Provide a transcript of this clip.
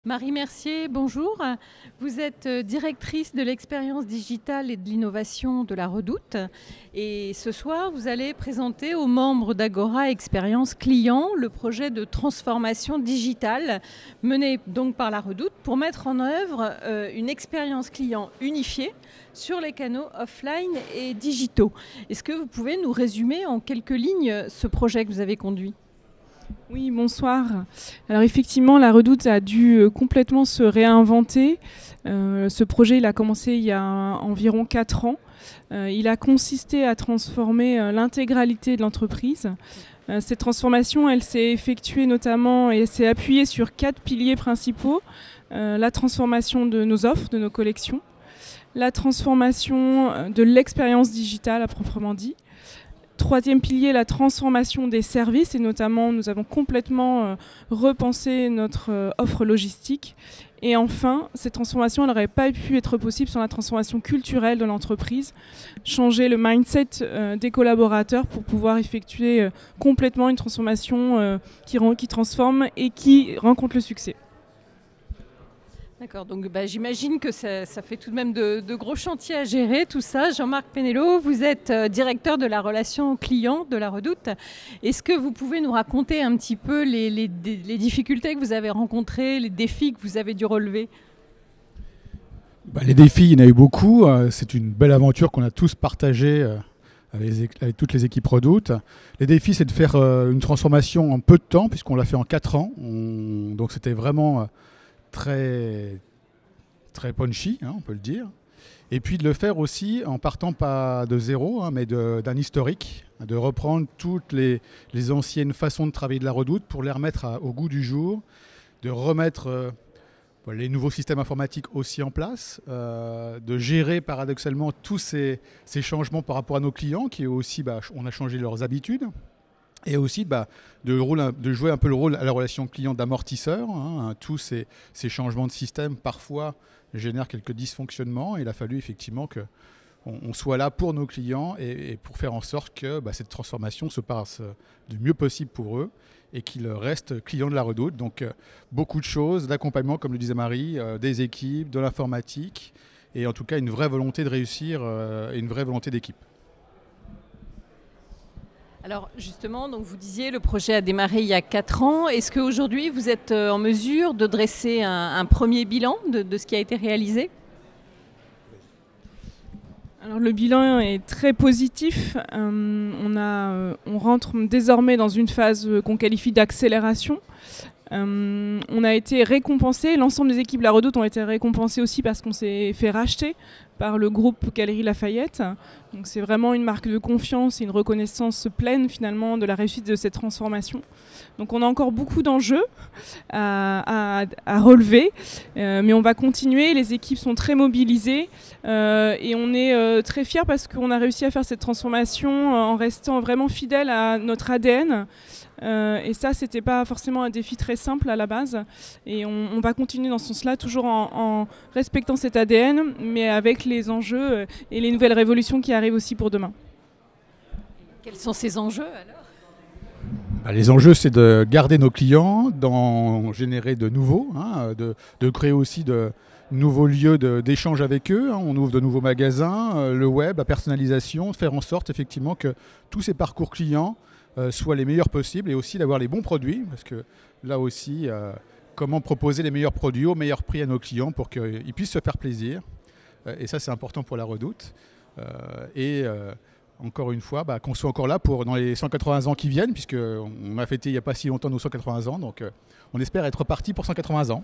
Marie Mercier, bonjour. Vous êtes directrice de l'expérience digitale et de l'innovation de la Redoute. Et ce soir, vous allez présenter aux membres d'Agora Expérience Client le projet de transformation digitale mené donc par la Redoute pour mettre en œuvre une expérience client unifiée sur les canaux offline et digitaux. Est-ce que vous pouvez nous résumer en quelques lignes ce projet que vous avez conduit ? Oui, bonsoir. Alors effectivement, la Redoute a dû complètement se réinventer. Ce projet, il a commencé il y a environ 4 ans. Il a consisté à transformer l'intégralité de l'entreprise. Cette transformation, elle s'est effectuée notamment et s'est appuyée sur 4 piliers principaux. La transformation de nos offres, de nos collections. La transformation de l'expérience digitale à proprement dit. Troisième pilier, la transformation des services et notamment nous avons complètement repensé notre offre logistique. Et enfin, cette transformation n'aurait pas pu être possible sans la transformation culturelle de l'entreprise, changer le mindset des collaborateurs pour pouvoir effectuer complètement une transformation qui transforme et qui rencontre le succès. D'accord, donc j'imagine que ça fait tout de même de gros chantiers à gérer, tout ça. Jean-Marc Pénelot, vous êtes directeur de la relation client de la Redoute. Est-ce que vous pouvez nous raconter un petit peu les difficultés que vous avez rencontrées, les défis que vous avez dû relever ? Les défis, il y en a eu beaucoup. C'est une belle aventure qu'on a tous partagée avec toutes les équipes Redoute. Les défis, c'est de faire une transformation en peu de temps, puisqu'on l'a fait en 4 ans. Donc c'était vraiment très punchy, on peut le dire. Et puis de le faire aussi en partant pas de zéro, mais d'un historique, de reprendre toutes les anciennes façons de travailler de la Redoute pour les remettre au goût du jour, de remettre les nouveaux systèmes informatiques aussi en place, de gérer paradoxalement tous ces changements par rapport à nos clients qui aussi, on a changé leurs habitudes. Et aussi de jouer un peu le rôle à la relation client d'amortisseur. Tous ces changements de système parfois génèrent quelques dysfonctionnements. Et il a fallu effectivement qu'on soit là pour nos clients et pour faire en sorte que cette transformation se passe du mieux possible pour eux et qu'ils restent clients de la Redoute. Donc beaucoup de choses, d'accompagnement comme le disait Marie, des équipes, de l'informatique et en tout cas une vraie volonté de réussir et une vraie volonté d'équipe. Alors justement, donc vous disiez le projet a démarré il y a 4 ans. Est-ce qu'aujourd'hui vous êtes en mesure de dresser un premier bilan de ce qui a été réalisé ? Alors le bilan est très positif. On rentre désormais dans une phase qu'on qualifie d'accélération. On a été récompensé, l'ensemble des équipes de la Redoute ont été récompensées aussi parce qu'on s'est fait racheter par le groupe Galeries Lafayette. Donc c'est vraiment une marque de confiance et une reconnaissance pleine finalement de la réussite de cette transformation. Donc on a encore beaucoup d'enjeux à relever, mais on va continuer. Les équipes sont très mobilisées et on est très fiers parce qu'on a réussi à faire cette transformation en restant vraiment fidèle à notre ADN. Et ça, c'était pas forcément un défi très simple à la base. Et on va continuer dans ce sens-là, toujours en respectant cet ADN, mais avec les enjeux et les nouvelles révolutions qui arrivent aussi pour demain. Quels sont ces enjeux alors ? Les enjeux, c'est de garder nos clients, d'en générer de nouveaux, de créer aussi de nouveaux lieux d'échange avec eux. On ouvre de nouveaux magasins, le web, la personnalisation, faire en sorte effectivement que tous ces parcours clients soient les meilleurs possibles et aussi d'avoir les bons produits, parce que là aussi, comment proposer les meilleurs produits au meilleur prix à nos clients pour qu'ils puissent se faire plaisir. Et ça, c'est important pour la Redoute. Encore une fois, qu'on soit encore là dans les 180 ans qui viennent, puisqu'on a fêté il n'y a pas si longtemps nos 180 ans, donc on espère être parti pour 180 ans.